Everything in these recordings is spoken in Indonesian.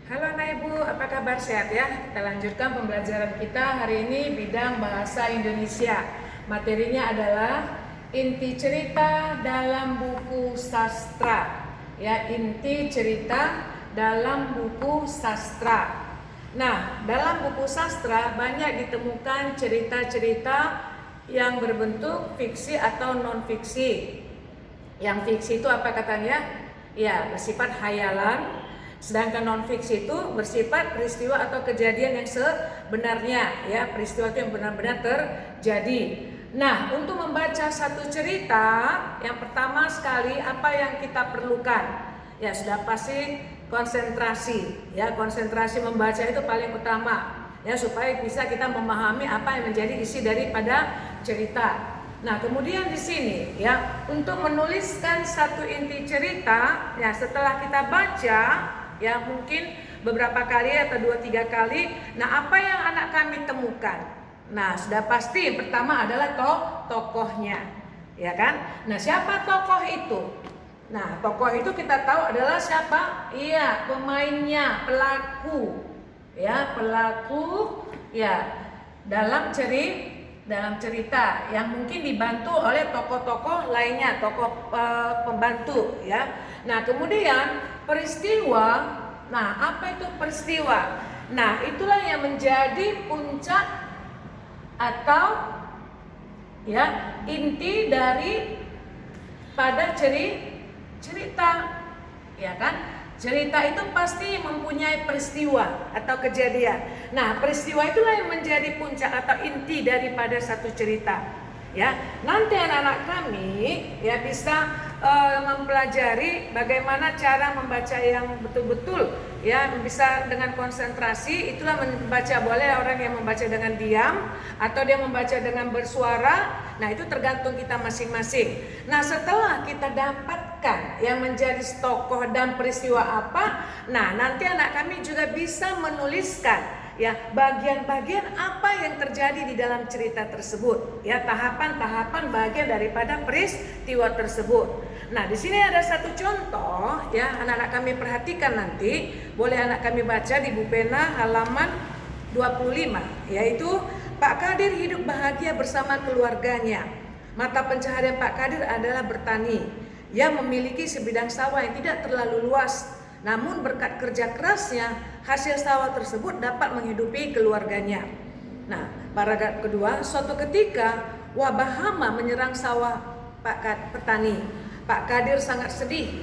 Halo anak ibu, apa kabar, sehat ya? Kita lanjutkan pembelajaran kita hari ini bidang bahasa Indonesia. Materinya adalah inti cerita dalam buku sastra. Ya, inti cerita dalam buku sastra. Nah, dalam buku sastra banyak ditemukan cerita-cerita yang berbentuk fiksi atau non-fiksi. Yang fiksi itu apa katanya? Ya, bersifat hayalan. Sedangkan non-fiksi itu bersifat peristiwa atau kejadian yang sebenarnya, ya, peristiwa itu yang benar-benar terjadi. Nah, untuk membaca satu cerita, yang pertama sekali apa yang kita perlukan? Ya, sudah pasti konsentrasi. Ya, konsentrasi membaca itu paling utama, ya, supaya bisa kita memahami apa yang menjadi isi daripada cerita. Nah, kemudian di sini, ya, untuk menuliskan satu inti cerita, ya, setelah kita baca, ya, mungkin beberapa kali atau 2-3 kali. Nah, apa yang anak kami temukan? Nah, sudah pasti yang pertama adalah tokohnya, ya kan? Nah, siapa tokoh itu? Nah, tokoh itu kita tahu adalah siapa? Iya, pemainnya, pelaku, ya, pelaku, ya, dalam cerita yang mungkin dibantu oleh tokoh-tokoh lainnya, tokoh pembantu, ya. Nah, kemudian peristiwa. Nah, apa itu peristiwa? Nah, itulah yang menjadi puncak atau, ya, inti dari pada cerita, ya kan? Cerita itu pasti mempunyai peristiwa atau kejadian. Nah, peristiwa itulah yang menjadi puncak atau inti daripada satu cerita. Ya, nanti anak-anak kami, ya, bisa mempelajari bagaimana cara membaca yang betul-betul, ya, bisa dengan konsentrasi. Itulah membaca, boleh orang yang membaca dengan diam atau dia membaca dengan bersuara. Nah, itu tergantung kita masing-masing. Nah, setelah kita dapatkan yang menjadi tokoh dan peristiwa apa, nah, nanti anak kami juga bisa menuliskan, ya, bagian-bagian apa yang terjadi di dalam cerita tersebut, ya, tahapan-tahapan bagian daripada peristiwa tersebut. Nah, di sini ada satu contoh, ya, anak-anak kami perhatikan nanti, boleh anak kami baca di Bu Pena halaman 25, yaitu Pak Kadir hidup bahagia bersama keluarganya. Mata pencaharian Pak Kadir adalah bertani. Ia memiliki sebidang sawah yang tidak terlalu luas, namun berkat kerja kerasnya, hasil sawah tersebut dapat menghidupi keluarganya. Nah, paragraf kedua, suatu ketika wabah hama menyerang sawah Pak petani. Pak Kadir sangat sedih.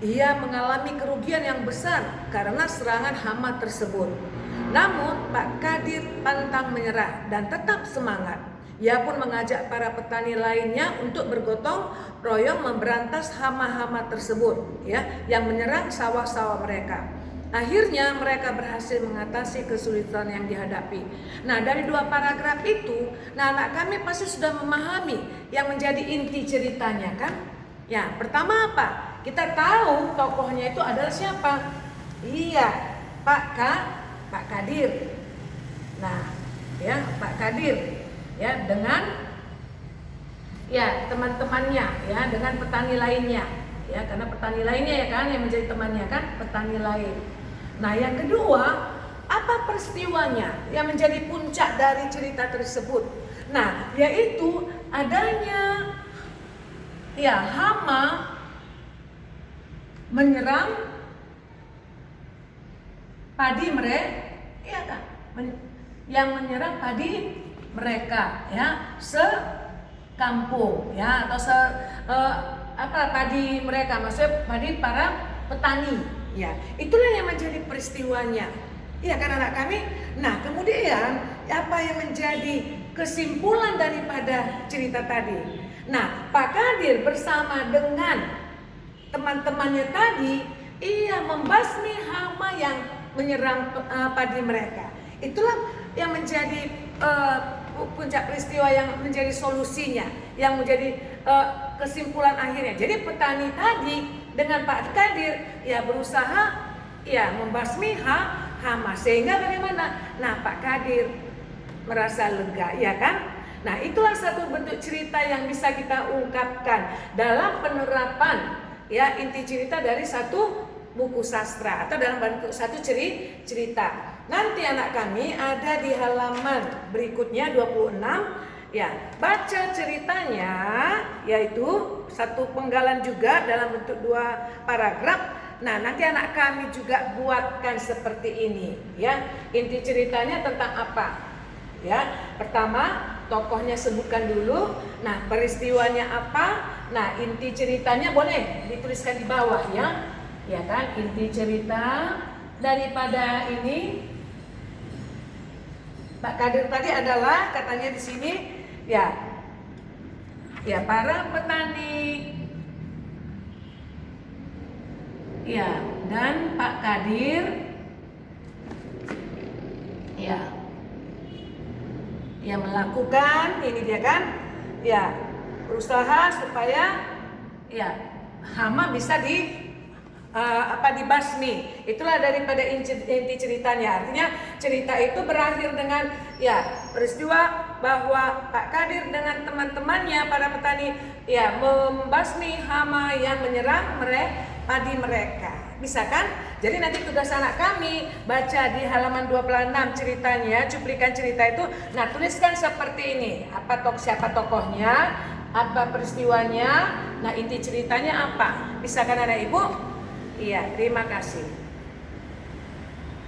Ia mengalami kerugian yang besar karena serangan hama tersebut. Namun Pak Kadir pantang menyerah dan tetap semangat. Ia pun mengajak para petani lainnya untuk bergotong royong memberantas hama-hama tersebut, ya, yang menyerang sawah-sawah mereka. Akhirnya mereka berhasil mengatasi kesulitan yang dihadapi. Nah, dari 2 paragraf itu, nah, anak kami pasti sudah memahami yang menjadi inti ceritanya, kan? Ya, pertama apa? Kita tahu tokohnya itu adalah siapa? Iya, Pak Kadir. Nah, ya, Pak Kadir, ya, dengan, ya, teman-temannya, ya, dengan petani lainnya, ya, karena petani lainnya, ya kan, yang menjadi temannya, kan, petani lain. Nah, yang kedua, apa peristiwanya yang menjadi puncak dari cerita tersebut? Nah, yaitu adanya, ya, hama menyerang padi mereka, ya kan, yang menyerang padi mereka, ya, sekampung, ya, atau padi mereka, maksudnya padi para petani, ya. Itulah yang menjadi peristiwanya, ya kan, anak kami. Nah, kemudian apa yang menjadi kesimpulan daripada cerita tadi? Nah, Pak Kadir bersama dengan teman-temannya tadi, ia membasmi hama yang menyerang padi mereka. Itulah yang menjadi puncak peristiwa, yang menjadi solusinya, yang menjadi kesimpulan akhirnya. Jadi petani tadi dengan Pak Kadir, ya, berusaha, ya, membasmi hama, sehingga bagaimana? Nah, Pak Kadir merasa lega, ya kan? Nah, itulah satu bentuk cerita yang bisa kita ungkapkan dalam penerapan, ya, inti cerita dari satu buku sastra atau dalam bentuk satu cerita. Nanti anak kami ada di halaman berikutnya 26 ya, baca ceritanya, yaitu satu penggalan juga dalam bentuk 2 paragraf. Nah, nanti anak kami juga buatkan seperti ini ya. Inti ceritanya tentang apa? Ya, pertama tokohnya sebutkan dulu. Nah, peristiwanya apa? Nah, inti ceritanya boleh dituliskan di bawah ya. Ya kan, inti cerita daripada ini Pak Kadir tadi adalah katanya di sini ya para petani ya dan Pak Kadir ya melakukan ini dia kan ya berusaha supaya ya hama bisa dibasmi. Itulah daripada inti ceritanya. Artinya cerita itu berakhir dengan ya peristiwa bahwa Pak Kadir dengan teman-temannya para petani ya membasmi hama yang menyerang padi mereka. Bisa kan? Jadi nanti tugas anak kami baca di halaman 26 ceritanya, cuplikan cerita itu. Nah, tuliskan seperti ini. Siapa tokohnya, apa peristiwanya, nah inti ceritanya apa. Bisa kan anak ibu? Iya, terima kasih.